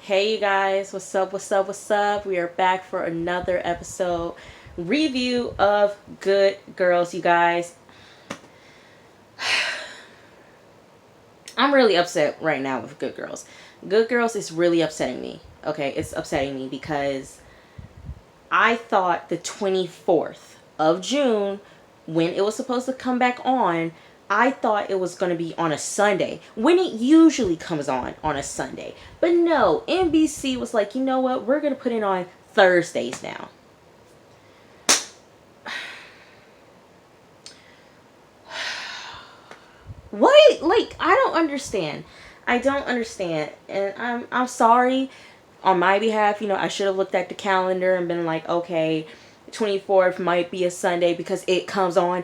Hey you guys, what's up, what's up, what's up? We are back for another episode review of Good Girls, you guys. I'm really upset right now with Good Girls. Good Girls is really upsetting me. Okay, it's upsetting me because I thought the 24th of June, when it was supposed to come back on, I thought it was going to be on a Sunday, when it usually comes on a Sunday. But no, NBC was like, you know what, we're going to put it on Thursdays now. What? Like, I don't understand. I don't understand. And I'm sorry on my behalf. I should have looked at the calendar and been like, okay, 24th might be a Sunday because it comes on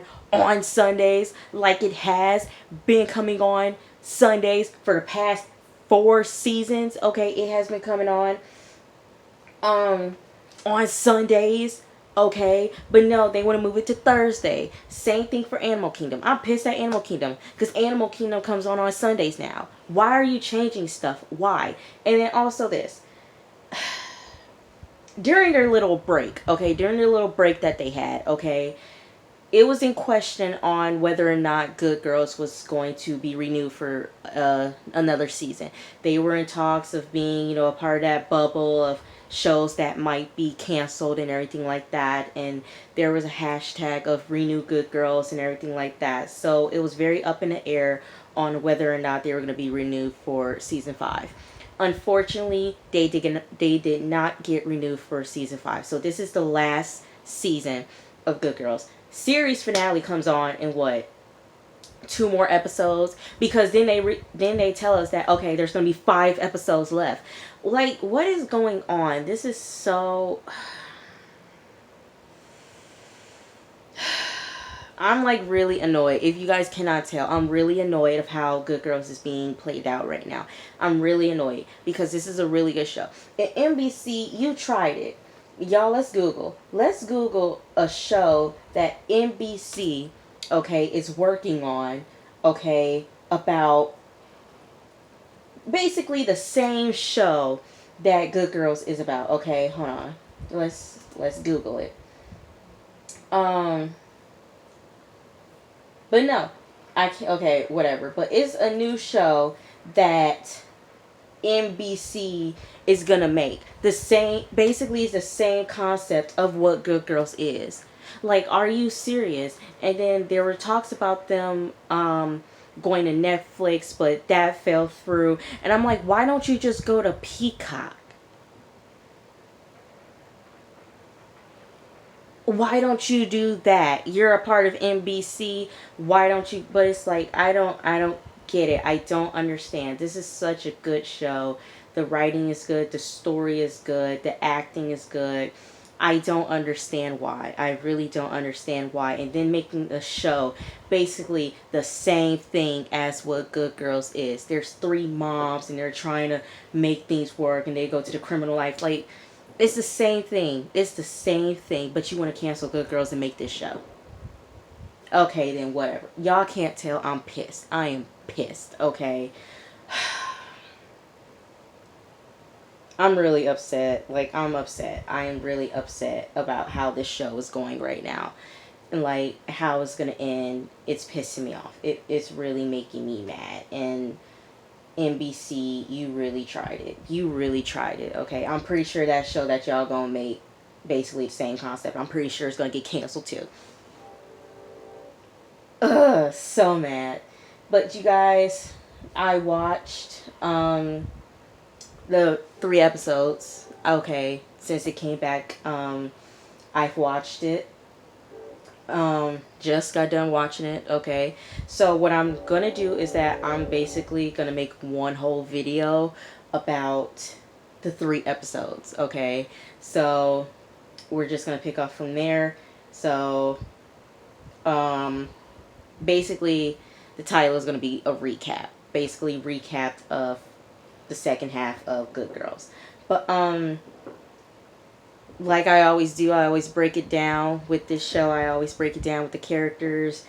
Sundays, like it has been coming on Sundays for the past 4 seasons. Okay, it has been coming on Sundays. Okay, but no, they want to move it to Thursday. Same thing for Animal Kingdom. I'm pissed at Animal Kingdom because Animal Kingdom comes on Sundays now. Why are you changing stuff? Why? And then also this. During their little break, okay, that they had, okay, it was in question on whether or not Good Girls was going to be renewed for another season. They were in talks of being, a part of that bubble of shows that might be canceled and everything like that. And there was a hashtag of renew Good Girls and everything like that. So it was very up in the air on whether or not they were going to be renewed for season 5. Unfortunately, they did not get renewed for season 5. So this is the last season of Good Girls. Series finale comes on in what, 2 more episodes, because then they tell us that, okay, there's gonna be 5 episodes left. Like, what is going on? This is so I'm like really annoyed. If you guys cannot tell, I'm really annoyed of how Good Girls is being played out right now. I'm really annoyed because this is a really good show. At NBC, you tried it. Y'all, let's Google a show that NBC, okay, is working on, okay, about basically the same show that Good Girls is about. Okay, hold on. Let's Google it. But no, I can't. Okay, whatever. But it's a new show that NBC is gonna make. Basically, it's the same concept of what Good Girls is. Like, are you serious? And then there were talks about them going to Netflix, but that fell through. And I'm like, why don't you just go to Peacock? Why don't you do that? You're a part of NBC. Why don't you? But it's like, I don't get it. I don't understand. This is such a good show. The writing is good. The story is good. The acting is good. I don't understand why. I really don't understand why. And then making a show basically the same thing as what Good Girls is. There's 3 moms and they're trying to make things work and they go to the criminal life. Like, it's the same thing. It's the same thing, but you want to cancel Good Girls and make this show. Okay, then whatever. Y'all can't tell I'm pissed. I am pissed, okay? I'm really upset. Like, I'm upset. I am really upset about how this show is going right now. And, like, how it's going to end. It's pissing me off. It's really making me mad. And NBC, you really tried it. You really tried it, okay? I'm pretty sure that show that y'all gonna make, basically the same concept, I'm pretty sure it's gonna get canceled too. Ugh, so mad. But you guys, I watched the 3 episodes, okay, since it came back. I've watched it. Just got done watching it, okay? So what I'm gonna do is that I'm basically gonna make one whole video about the 3 episodes, okay? So we're just gonna pick up from there. So basically the title is gonna be a recap, basically recap of the second half of Good Girls. But like I always do, I always break it down with this show. I always break it down with the characters,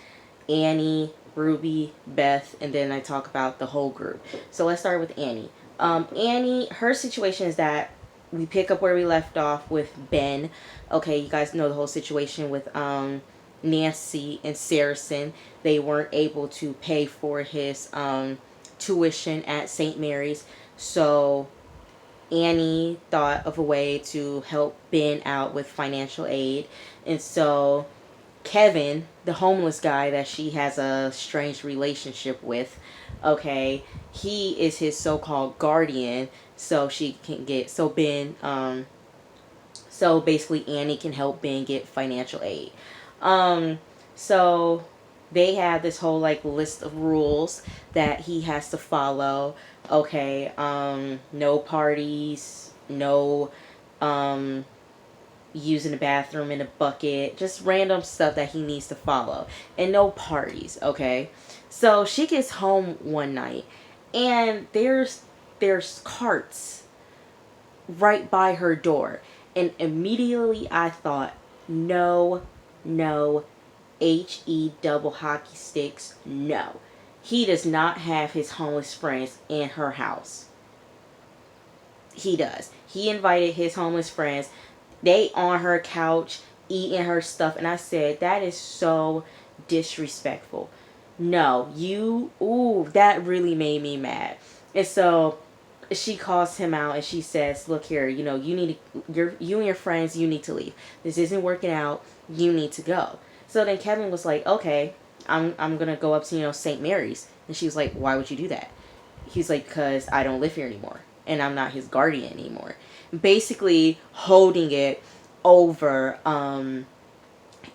Annie, Ruby, Beth, and then I talk about the whole group. So let's start with Annie. Annie, her situation is that we pick up where we left off with Ben. Okay, you guys know the whole situation with Nancy and Saracen. They weren't able to pay for his tuition at St. Mary's, so Annie thought of a way to help Ben out with financial aid. And so Kevin, the homeless guy that she has a strange relationship with, okay, he is his so-called guardian, so she can get, so Ben, so basically Annie can help Ben get financial aid. So they have this whole like list of rules that he has to follow. Okay, no parties, no using the bathroom in a bucket, just random stuff that he needs to follow, and no parties. Okay, so she gets home one night and there's carts right by her door, and immediately I thought, no, no, HE double hockey sticks, no. He does not have his homeless friends in her house. He does. He invited his homeless friends. They on her couch eating her stuff, and I said, that is so disrespectful. No, you, ooh, that really made me mad. And so she calls him out and she says, look here, you know, you and your friends, you need to leave. This isn't working out. You need to go. So then Kevin was like, okay, I'm going to go up to, you know, St. Mary's. And she was like, why would you do that? He's like, because I don't live here anymore and I'm not his guardian anymore. Basically holding it over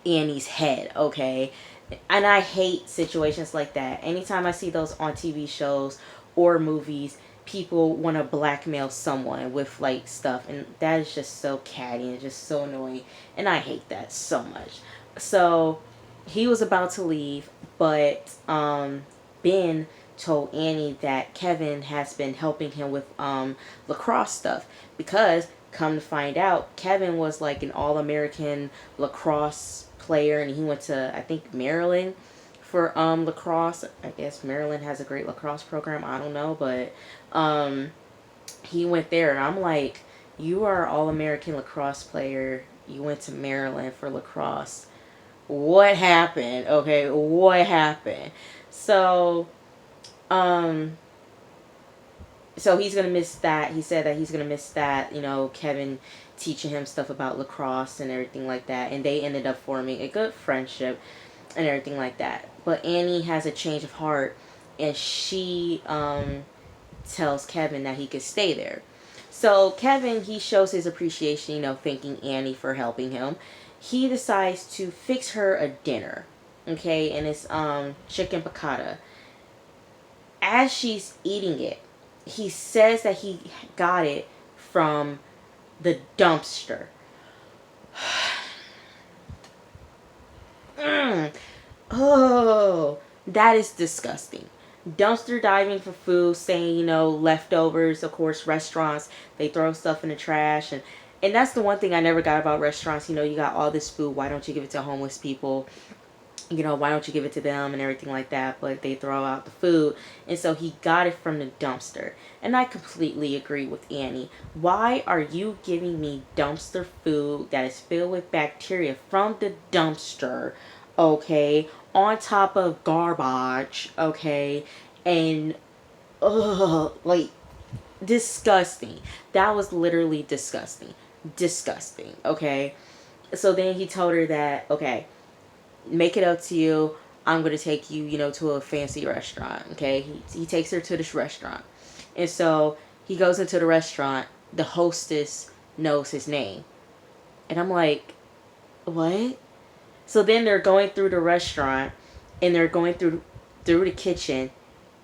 Annie's head, okay? And I hate situations like that. Anytime I see those on TV shows or movies, people want to blackmail someone with like stuff, and that is just so catty and just so annoying, and I hate that so much. So he was about to leave, but Ben told Annie that Kevin has been helping him with lacrosse stuff, because come to find out, Kevin was like an all-American lacrosse player, and he went to, I think, Maryland for lacrosse. I guess Maryland has a great lacrosse program. I don't know, but he went there, and I'm like, you are an all-American lacrosse player. You went to Maryland for lacrosse. What happened? Okay, what happened? So, so he's gonna miss that. He said that he's gonna miss that, you know, Kevin teaching him stuff about lacrosse and everything like that. And they ended up forming a good friendship and everything like that. But Annie has a change of heart, and she tells Kevin that he could stay there. So Kevin, he shows his appreciation, you know, thanking Annie for helping him. He decides to fix her a dinner, okay, and it's chicken piccata. As she's eating it, he says that he got it from the dumpster. Oh, that is disgusting. Dumpster diving for food, saying, you know, leftovers. Of course, restaurants, they throw stuff in the trash, and that's the one thing I never got about restaurants. You know, you got all this food, why don't you give it to homeless people? You know, why don't you give it to them and everything like that? But they throw out the food. And so he got it from the dumpster. And I completely agree with Annie. Why are you giving me dumpster food that is filled with bacteria from the dumpster, okay, on top of garbage, okay, and like, disgusting. That was literally disgusting. Disgusting, okay? So then he told her that, okay, make it up to you. I'm going to take you, you know, to a fancy restaurant, okay? He takes her to this restaurant. And so he goes into the restaurant. The hostess knows his name. And I'm like, what? So then they're going through the restaurant, and they're going through the kitchen,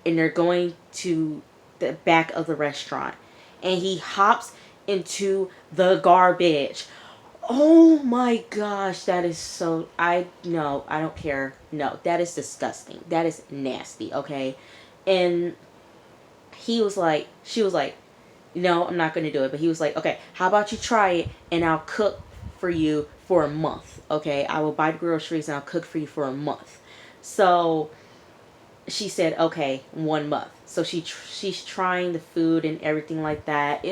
and they're going to the back of the restaurant. And he hops into the garbage. Oh my gosh, that is so, no, I don't care. No, that is disgusting. That is nasty, okay? And she was like, no, I'm not going to do it. But he was like, okay, how about you try it, and I'll cook for you for a month, okay? I will buy the groceries and I'll cook for you for a month. So she said, okay, 1 month. So she's trying the food and everything like that.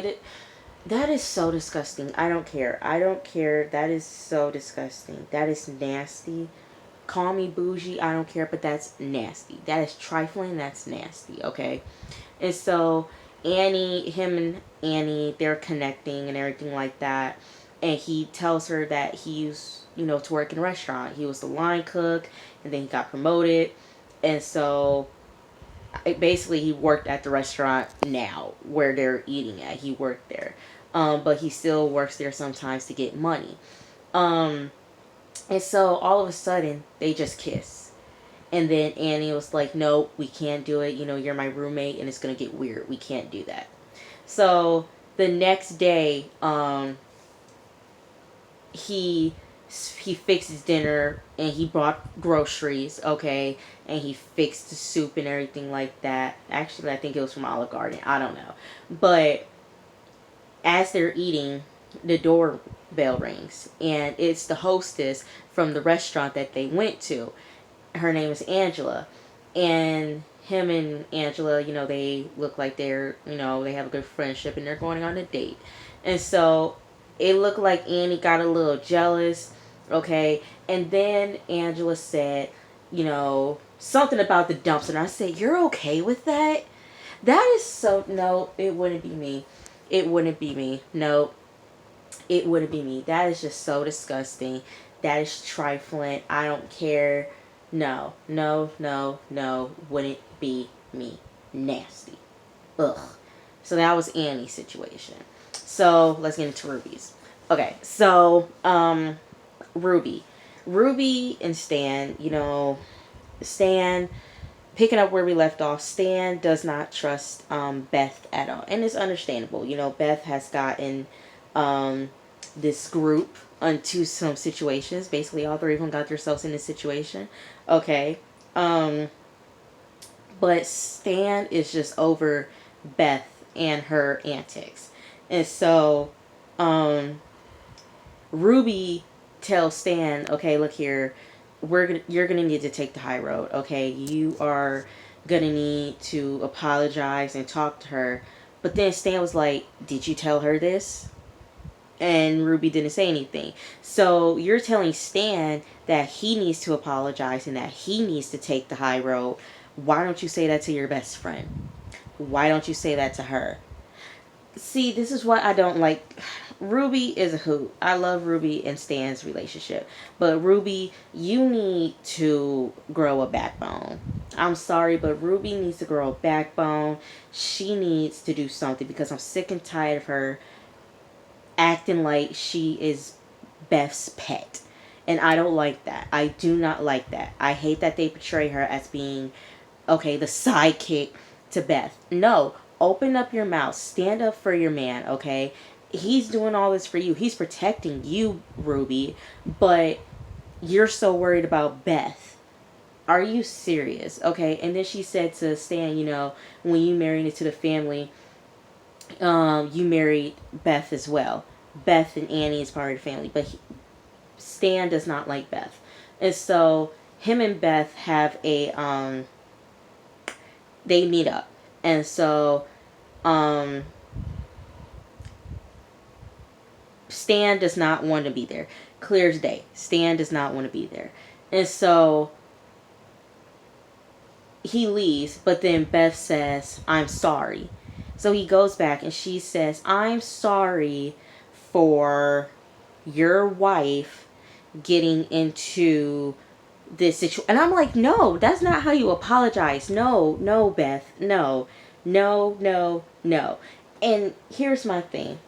That is so disgusting. I don't care. I don't care. That is so disgusting. That is nasty. Call me bougie. I don't care, but that's nasty. That is trifling. That's nasty. Okay. And so him and Annie, they're connecting and everything like that. And he tells her that he used, to work in a restaurant. He was the line cook, and then he got promoted. And so basically he worked at the restaurant now where they're eating at. He worked there. But he still works there sometimes to get money. And so all of a sudden they just kiss. And then Annie was like, "Nope, we can't do it. You're my roommate and it's going to get weird. We can't do that." So the next day, he fixed his dinner and he brought groceries, okay, and he fixed the soup and everything like that. Actually, I think it was from Olive Garden. I don't know. But as they're eating, the doorbell rings, and it's the hostess from the restaurant that they went to. Her name is Angela, and him and Angela, they look like they have a good friendship and they're going on a date. And so it looked like Annie got a little jealous, okay? And then Angela said, something about the dumps, and I said, "You're okay with that?" That is so, no, it wouldn't be me. It wouldn't be me. No, it wouldn't be me. That is just so disgusting. That is trifling. I don't care. No, no, no, no. Wouldn't be me. Nasty. Ugh. So that was Annie's situation. So let's get into Ruby's. Okay, so Ruby and Stan. Stan, picking up where we left off. Stan does not trust Beth at all, and it's understandable. Beth has gotten this group into some situations. Basically, all three of them got themselves in this situation. Okay. But Stan is just over Beth and her antics. And so, Ruby tells Stan, "Okay, look here, you're gonna need to take the high road. Okay, you are gonna need to apologize and talk to her." But then Stan was like, "Did you tell her this?" And Ruby didn't say anything. So you're telling Stan that he needs to apologize and that he needs to take the high road. Why don't you say that to your best friend? Why don't you say that to her? See, this is what I don't like. Ruby is a hoot. I love Ruby and Stan's relationship. But Ruby, you need to grow a backbone. I'm sorry, but Ruby needs to grow a backbone. She needs to do something because I'm sick and tired of her acting like she is Beth's pet. And I don't like that. I do not like that. I hate that they portray her as being, okay, the sidekick to Beth. No, open up your mouth. Stand up for your man, okay? He's doing all this for you. He's protecting you, Ruby. But you're so worried about Beth. Are you serious? Okay, and then she said to Stan, when you married into the family, you married Beth as well. Beth and Annie is part of the family, but Stan does not like Beth. And so him and Beth have they meet up. And so Stan does not want to be there. Clear as day. Stan does not want to be there. And so he leaves, but then Beth says, "I'm sorry." So he goes back and she says, "I'm sorry for your wife getting into this situation." And I'm like, no, that's not how you apologize. No, Beth. No. And here's my thing.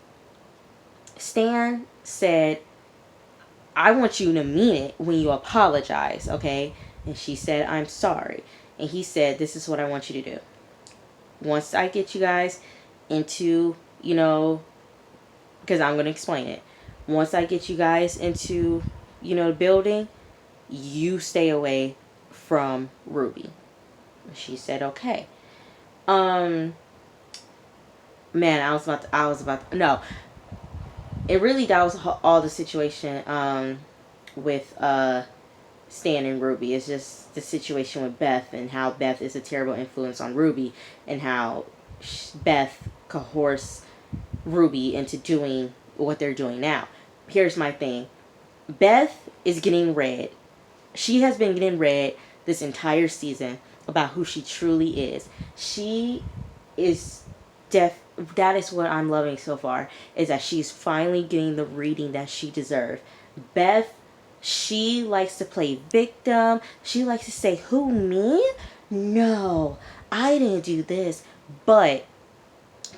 Stan said, "I want you to mean it when you apologize, okay?" And she said, "I'm sorry." And he said, "This is what I want you to do. Once I get you guys into, because I'm going to explain it. Once I get you guys into, the building, you stay away from Ruby." She said, "Okay." Man, no. It really, that was all the situation, with, Stan and Ruby. It's just the situation with Beth and how Beth is a terrible influence on Ruby and how Beth coerces Ruby into doing what they're doing now. Here's my thing. Beth is getting read. She has been getting read this entire season about who she truly is. She is that is what I'm loving so far, is that she's finally getting the reading that she deserves. Beth, she likes to play victim. She likes to say, who, me? No, I didn't do this. But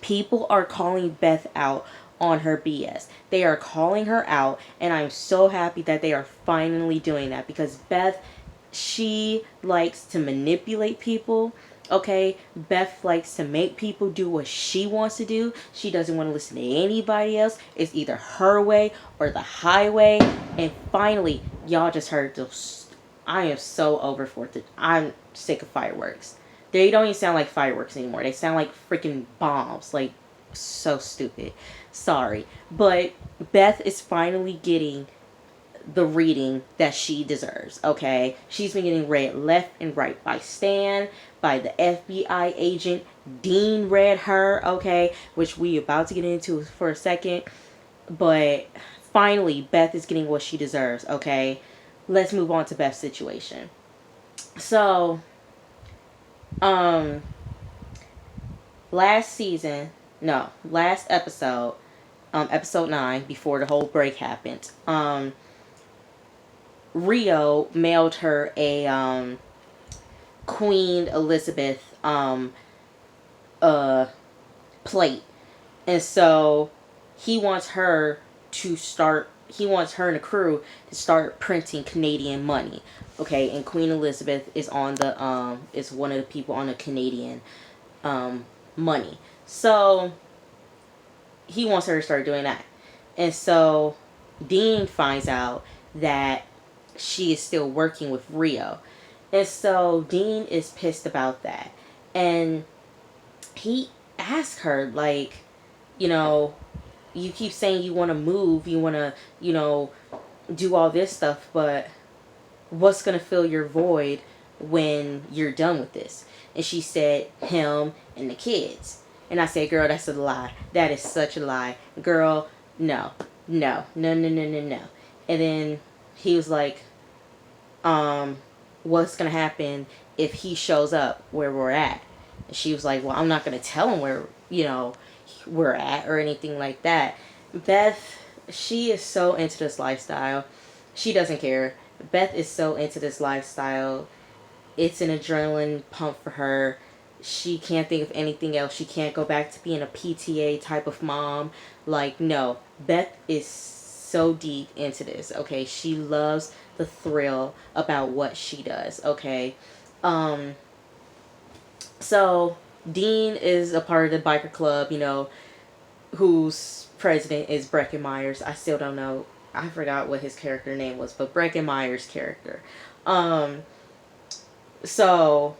people are calling Beth out on her BS. They are calling her out, and I'm so happy that they are finally doing that, because Beth, she likes to manipulate people. Okay, Beth likes to make people do what she wants to do. She doesn't want to listen to anybody else. It's either her way or the highway. And finally, y'all just heard those. I am so over I'm sick of fireworks. They don't even sound like fireworks anymore. They sound like freaking bombs. Like, so stupid. Sorry. But Beth is finally getting the reading that she deserves, okay? She's been getting read left and right by Stan, by the FBI agent. Dean read her, okay? Which we about to get into for a second. But finally, Beth is getting what she deserves, okay? Let's move on to Beth's situation. So, last episode, episode 9, before the whole break happened, Rio mailed her a Queen Elizabeth plate, and so he wants her and the crew to start printing Canadian money. Okay, and Queen Elizabeth is on the is one of the people on the Canadian money. So he wants her to start doing that. And so Dean finds out that she is still working with Rio. And so Dean is pissed about that. And he asks her, like, you keep saying you want to move, you want to, do all this stuff, but what's going to fill your void when you're done with this? And she said, him and the kids. And I said, girl, that's a lie. That is such a lie. Girl, no. And then he was like, what's going to happen if he shows up where we're at? And she was like, well, I'm not going to tell him where, we're at or anything like that. Beth, she is so into this lifestyle. She doesn't care. Beth is so into this lifestyle. It's an adrenaline pump for her. She can't think of anything else. She can't go back to being a PTA type of mom. Like, no. Beth is so deep into this, okay? She loves the thrill about what she does, okay? So Dean is a part of the biker club, whose president is Breckin Myers. I still don't know. I forgot what his character name was, but Breckin Myers' character. So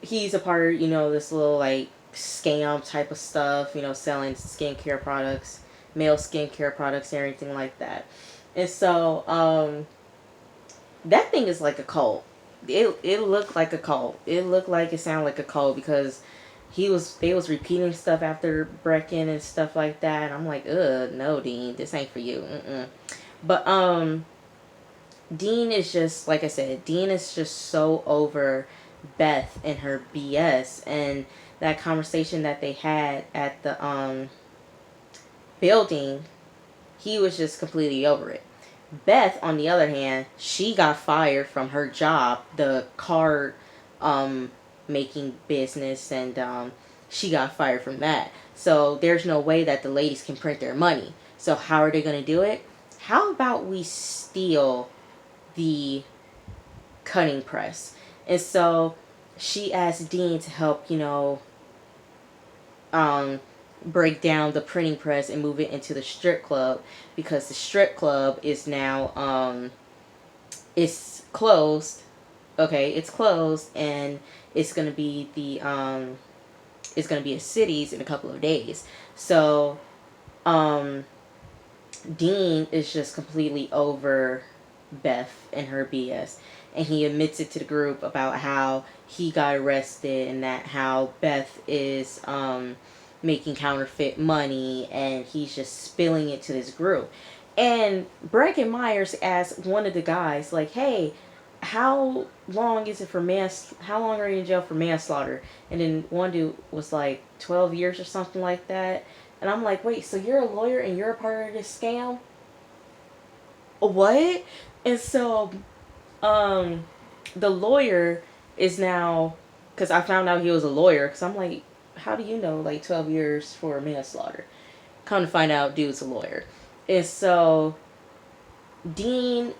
he's a part of, this little, like, scam type of stuff, selling skincare products, male skincare products, and everything like that. And so, that thing is like a cult. It looked like a cult. It looked like, it sounded like a cult, because they was repeating stuff after Brecken and stuff like that. And I'm like, no, Dean, this ain't for you. But, Dean is just, like I said, Dean is just so over Beth and her BS, and that conversation that they had at the building, he was just completely over it. Beth, on the other hand, she got fired from her job, the card making business, and she got fired from that. So there's no way that the ladies can print their money. So how are they going to do it? How about we steal the cutting press? And so she asked Dean to help, break down the printing press and move it into the strip club, because the strip club is now it's closed. Okay, it's closed, and it's gonna be it's gonna be a Cities in a couple of days. So Dean is just completely over Beth and her BS. And he admits it to the group about how he got arrested and that how Beth is making counterfeit money, and he's just spilling it to this group. And Breckin Myers asked one of the guys, like, hey, how long is it for how long are you in jail for manslaughter? And then one dude was like 12 years or something like that. And I'm like, wait, so you're a lawyer and you're a part of this scam? What? And so the lawyer is now, because I found out he was a lawyer, because I'm like, how do you know, like, 12 years for manslaughter? Come to find out, dude's a lawyer. And so Dean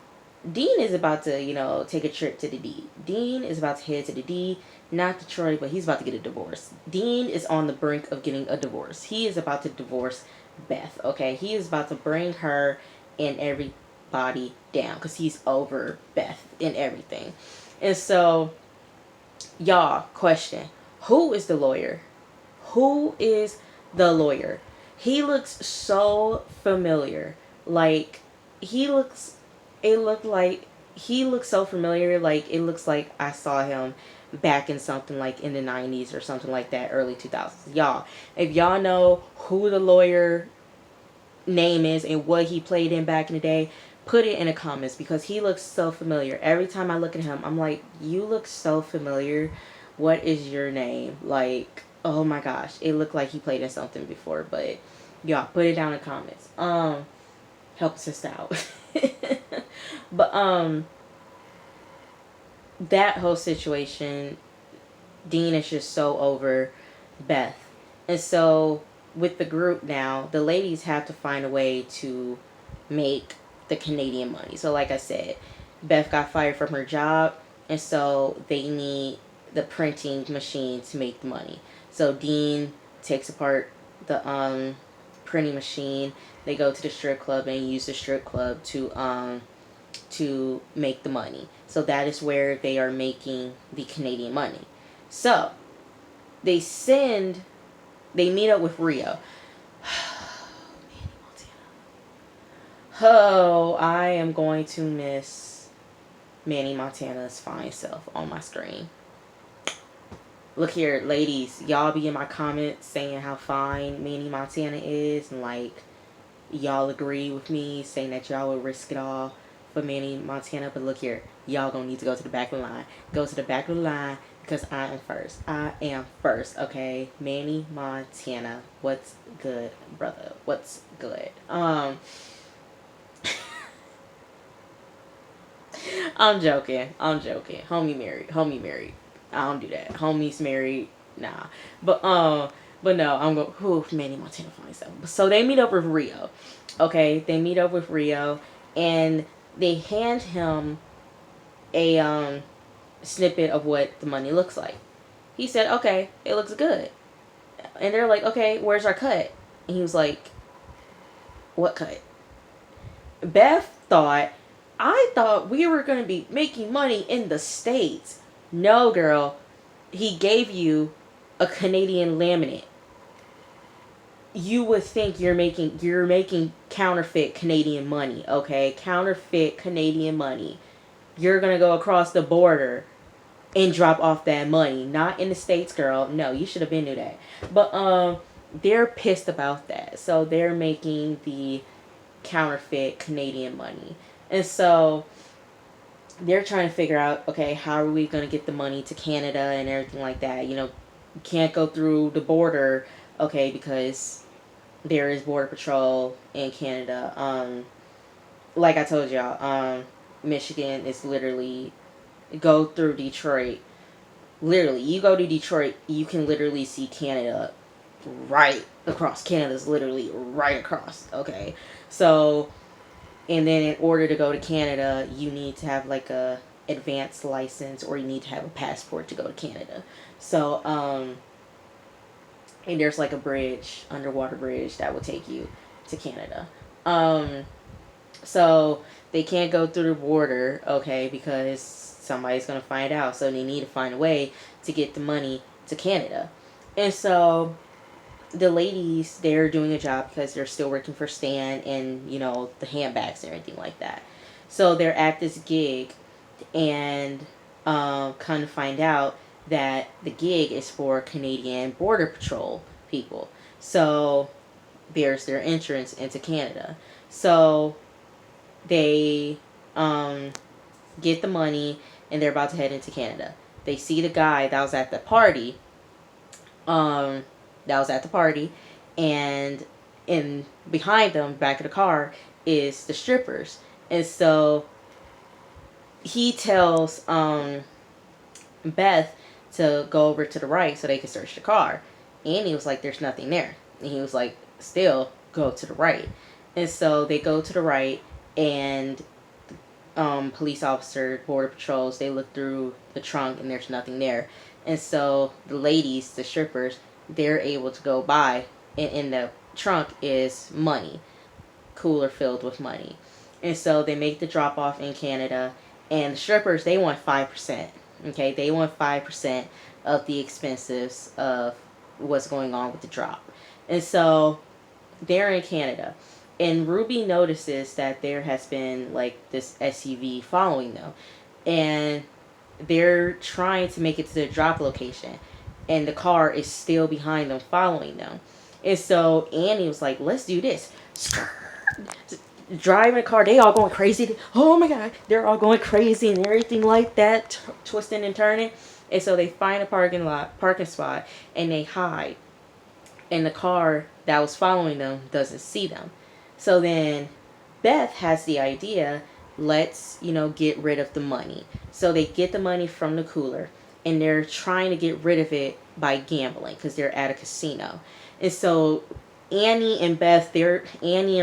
is about to, take a trip to the D. Dean is about to head to the D, not Detroit, but he's about to get a divorce. Dean is on the brink of getting a divorce. He is about to divorce Beth, okay? He is about to bring her and everybody down because he's over Beth and everything. And so, y'all, question, who is the lawyer? Who is the lawyer? He looks so familiar. Like, he looks so familiar. Like, it looks like I saw him back in something like in the 90s or something like that, early 2000s. Y'all, if y'all know who the lawyer name is and what he played in back in the day, put it in the comments, because he looks so familiar. Every time I look at him, I'm like, you look so familiar. What is your name? Like, oh my gosh, it looked like he played in something before. But y'all, put it down in the comments. Helps us out. But that whole situation, Dean is just so over Beth. And so with the group now, the ladies have to find a way to make the Canadian money. So like I said, Beth got fired from her job, and so they need the printing machine to make the money. So Dean takes apart the printing machine. They go to the strip club and use the strip club to make the money. So that is where they are making the Canadian money. So they meet up with Rio. Oh, I am going to miss Manny Montana's fine self on my screen. Look here, ladies, y'all be in my comments saying how fine Manny Montana is, and like, y'all agree with me saying that y'all would risk it all for Manny Montana. But look here, y'all gonna need to go to the back of the line. Go to the back of the line, because I am first. I am first, okay? Manny Montana, what's good, brother? What's good? I'm joking. Homie married. I don't do that. Homie's married. Nah. But no, I'm going, whew, Manny Montana for myself. So they meet up with Rio. Okay, they meet up with Rio, and they hand him a snippet of what the money looks like. He said, okay, it looks good. And they're like, okay, where's our cut? And he was like, what cut? Beth I thought we were going to be making money in the States. No, girl. He gave you a Canadian laminate. You would think you're making counterfeit Canadian money, okay? Counterfeit Canadian money. You're going to go across the border and drop off that money. Not in the States, girl. No, you should have been knew that. But they're pissed about that. So they're making the counterfeit Canadian money. And so they're trying to figure out, okay, how are we going to get the money to Canada and everything like that? You can't go through the border, okay, because there is border patrol in Canada. Like I told y'all, Michigan is literally, go through Detroit. Literally, you go to Detroit, you can literally see Canada right across. Canada's literally right across, okay? So, and then in order to go to Canada, you need to have like a advanced license, or you need to have a passport to go to Canada. So, and there's like a bridge, underwater bridge, that will take you to Canada. So they can't go through the border, okay, because somebody's going to find out. So they need to find a way to get the money to Canada. And so the ladies, they're doing a job because they're still working for Stan and, the handbags and everything like that. So they're at this gig, and kind of find out that the gig is for Canadian Border Patrol people. So there's their entrance into Canada. So they get the money, and they're about to head into Canada. They see the guy that was at the party. That was at the party, and in behind them, back of the car, is the strippers. And so he tells Beth to go over to the right so they can search the car. And he was like, there's nothing there. And he was like, still go to the right. And so they go to the right, and police officer, border patrols, they look through the trunk and there's nothing there. And so the ladies, the strippers, they're able to go by, and in the trunk is money, cooler filled with money. And so they make the drop off in Canada, and the strippers, they want 5%. Okay, they want 5% of the expenses of what's going on with the drop. And so they're in Canada, and Ruby notices that there has been like this SUV following them, and they're trying to make it to the drop location, and the car is still behind them, following them. And so Annie was like, let's do this. Driving the car, they all going crazy. Oh my god, they're all going crazy and everything like that, twisting and turning. And so they find a parking spot, and they hide. And the car that was following them doesn't see them. So then Beth has the idea, let's, get rid of the money. So they get the money from the cooler, and they're trying to get rid of it by gambling because they're at a casino. And so Annie and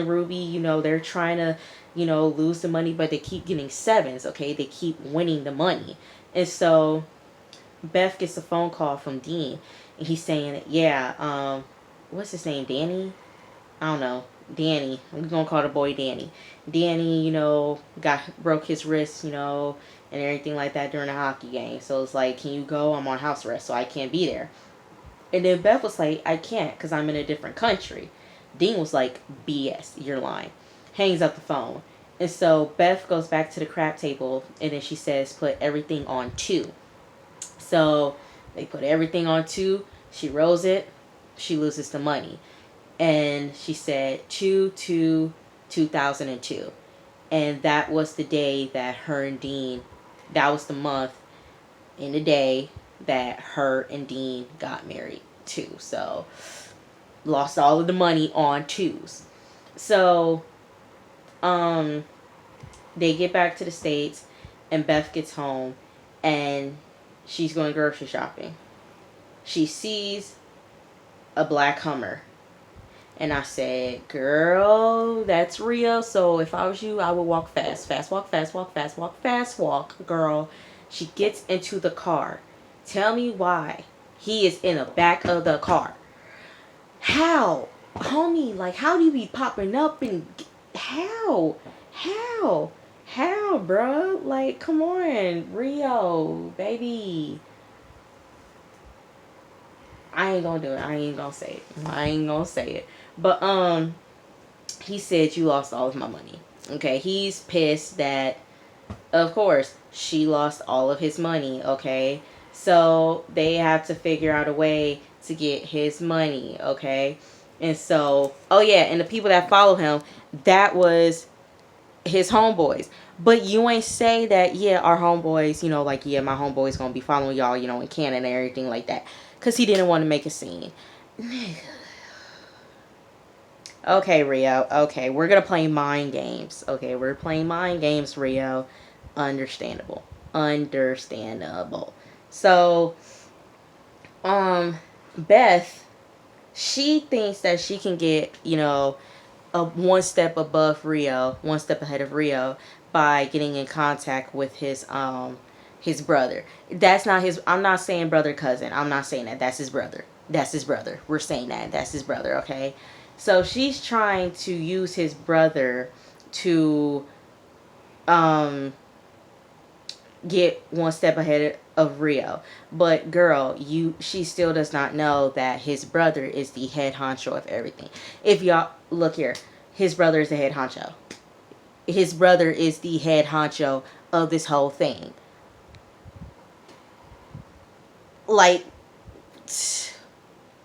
Ruby, they're trying to, lose the money, but they keep getting sevens, okay? They keep winning the money. And so Beth gets a phone call from Dean, and he's saying, yeah, what's his name, Danny? I don't know. Danny. I'm going to call the boy Danny. Danny, broke his wrist, and everything like that during a hockey game. So it's like, can you go? I'm on house arrest, so I can't be there. And then Beth was like, I can't because I'm in a different country. Dean was like, BS, you're lying. Hangs up the phone. And so Beth goes back to the crap table, and then she says, put everything on 2. So they put everything on 2. She rolls it. She loses the money. And she said 2/2/2002. And that was the day that her and Dean, that was the month and the day that her and Dean got married too. So lost all of the money on 2s. So they get back to the States, and Beth gets home, and she's going grocery shopping. She sees a black Hummer. And I said, girl, that's Rio. So if I was you, I would walk fast. Fast walk, fast walk, fast walk, fast walk, girl. She gets into the car. Tell me why he is in the back of the car. How? Homie, like, how do you be popping up and... How, bro? Like, come on, Rio, baby. I ain't gonna do it. I ain't gonna say it. But, he said, you lost all of my money. Okay, he's pissed that, of course, she lost all of his money, okay? So, they have to figure out a way to get his money, okay? And so, oh yeah, and the people that follow him, that was his homeboys. But you ain't say that, yeah, our homeboys, like, yeah, my homeboys gonna be following y'all, in Canada and everything like that. Because he didn't want to make a scene. Okay, Rio. Okay, we're going to play mind games. Okay, we're playing mind games, Rio. Understandable. So, Beth, she thinks that she can get, one step above Rio, one step ahead of Rio by getting in contact with his brother. That's not his, I'm not saying brother cousin. I'm not saying that. That's his brother. We're saying that. That's his brother, okay? So she's trying to use his brother to get one step ahead of Rio. But girl, she still does not know that his brother is the head honcho of everything. If y'all look here, his brother is the head honcho. his brother is the head honcho of this whole thing. Like,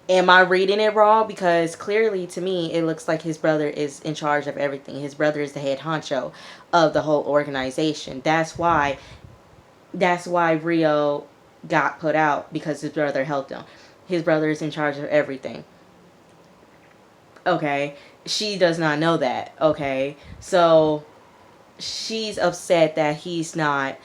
am I reading it wrong? Because clearly to me it looks like his brother is in charge of everything. His brother is the head honcho of the whole organization. That's why Rio got put out, because his brother helped him. His brother is in charge of everything. Okay, she does not know that. Okay, so she's upset that he's not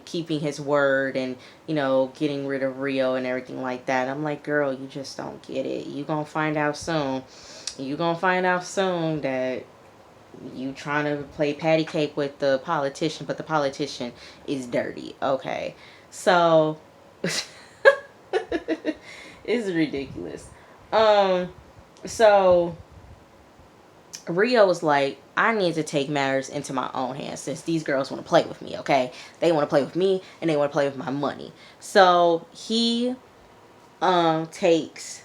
keeping his word, and getting rid of Rio and everything like that. I'm like, girl, you just don't get it. You gonna find out soon. You gonna find out soon that you trying to play patty cake with the politician, but the politician is dirty. Okay, so it's ridiculous. So Rio was like, I need to take matters into my own hands, since these girls want to play with me. Okay, they want to play with me, and they want to play with my money. So he takes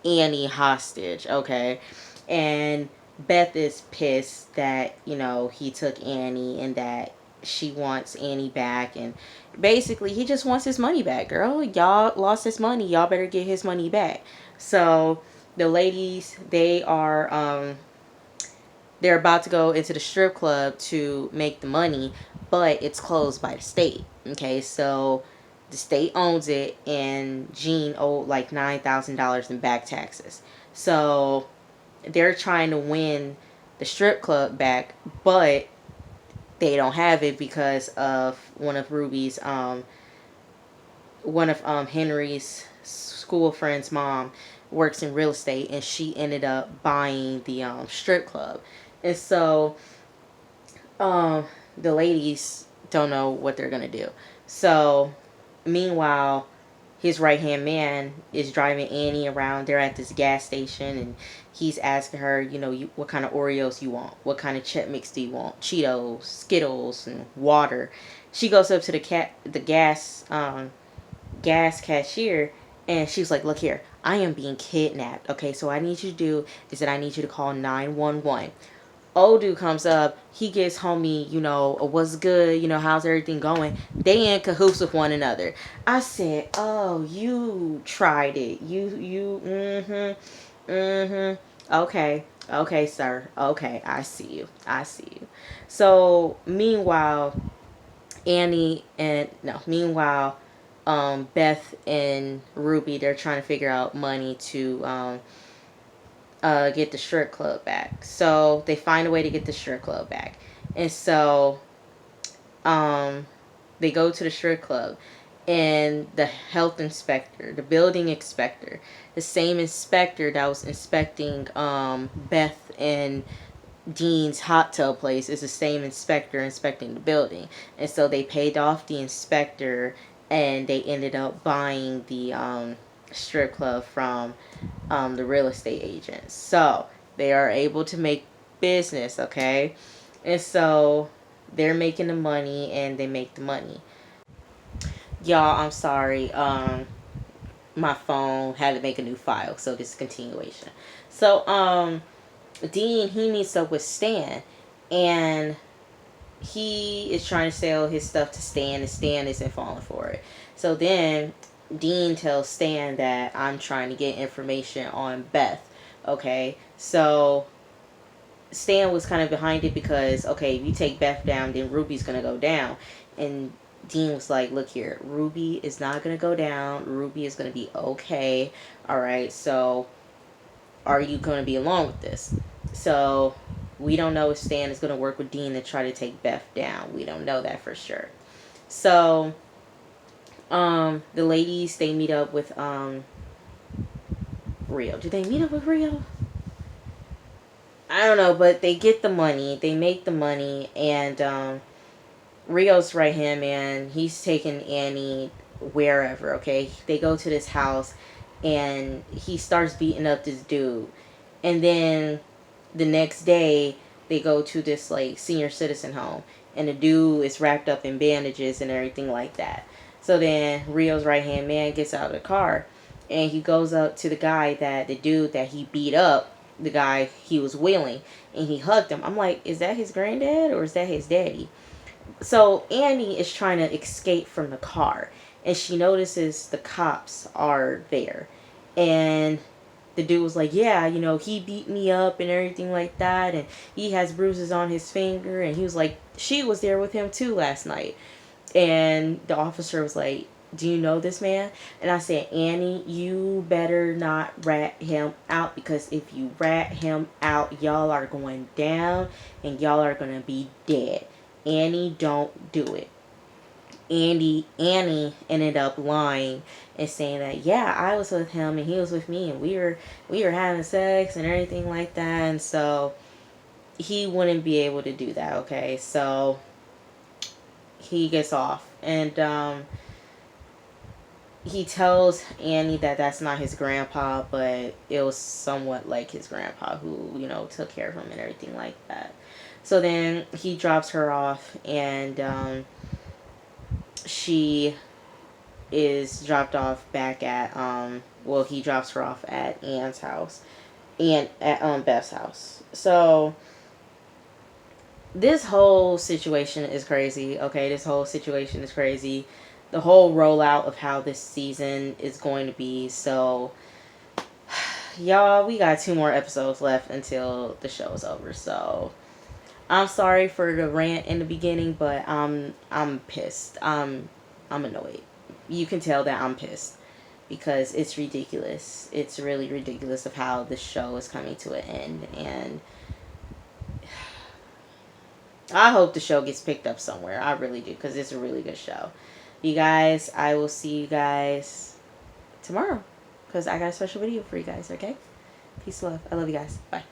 Annie hostage. Okay, and Beth is pissed that he took Annie, and that she wants Annie back, and basically he just wants his money back. Girl, y'all lost his money, y'all better get his money back. So the ladies, they're about to go into the strip club to make the money, but it's closed by the state. Okay, so the state owns it, and Jean owed like $9,000 in back taxes. So they're trying to win the strip club back, but they don't have it because of one of Henry's school friend's mom works in real estate, and she ended up buying the strip club. And so the ladies don't know what they're gonna do. So meanwhile, his right hand man is driving Annie around. They're at this gas station, and he's asking her, what kind of Oreos you want, what kind of chip mix do you want, Cheetos, Skittles, and water. She goes up to the gas cashier, and she's like, look here, I am being kidnapped. Okay, so what I need you to do is that I need you to call 911. Old dude comes up, he gives homie, what's good, how's everything going. They in cahoots with one another. I said, oh, you tried it. Okay, sir. Okay, I see you. So meanwhile, Beth and Ruby, they're trying to figure out money to get the strip club back. So they find a way to get the strip club back. And so they go to the strip club, and the health inspector, the building inspector, the same inspector that was inspecting Beth and Dean's hot tub place, is the same inspector inspecting the building. And so they paid off the inspector, and they ended up buying the strip club from the real estate agents. So they are able to make business. Okay, and so they're making the money, and they make the money. Y'all, I'm sorry, my phone had to make a new file, so this is continuation. So Dean, he meets up with Stan, and he is trying to sell his stuff to Stan, and Stan isn't falling for it. So then Dean tells Stan that I'm trying to get information on Beth. Okay, so Stan was kind of behind it, because okay, if you take Beth down, then Ruby's gonna go down. And Dean was like, look here, Ruby is not gonna go down. Ruby is gonna be okay. Alright, so are you gonna be along with this? So we don't know if Stan is gonna work with Dean to try to take Beth down. We don't know that for sure. So the ladies, they meet up with Rio. Do they meet up with Rio? I don't know, but they get the money, they make the money, and Rio's right hand man, he's taking Annie wherever. Okay, they go to this house, and he starts beating up this dude, and then the next day they go to this like senior citizen home, and the dude is wrapped up in bandages and everything like that. So then Rio's right hand man gets out of the car, and he goes up to the dude that he beat up, the guy he was wheeling, and he hugged him. I'm like, is that his granddad or is that his daddy? So Annie is trying to escape from the car, and she notices the cops are there, and the dude was like, yeah, you know, he beat me up and everything like that, and he has bruises on his finger, and he was like, she was there with him too last night. And the officer was like, do you know this man? And I said, Annie, you better not rat him out, because if you rat him out, y'all are going down and y'all are going to be dead. Annie, don't do it. Annie ended up lying and saying that, yeah, I was with him and he was with me, and we were having sex and everything like that. And so he wouldn't be able to do that. Okay, so he gets off, and he tells Annie that that's not his grandpa, but it was somewhat like his grandpa, who, you know, took care of him and everything like that. So then he drops her off, and she is dropped off back at well, he drops her off at Anne's house, and at Beth's house. So this whole situation is crazy. Okay, this whole situation is crazy. The whole rollout of how this season is going to be. So y'all, we got 2 more episodes left until the show is over. So I'm sorry for the rant in the beginning, but I'm pissed. I'm annoyed. You can tell that I'm pissed, because it's ridiculous. It's really ridiculous of how this show is coming to an end, and I hope the show gets picked up somewhere. I really do, because it's a really good show. You guys, I will see you guys tomorrow, because I got a special video for you guys, okay? Peace, love. I love you guys. Bye.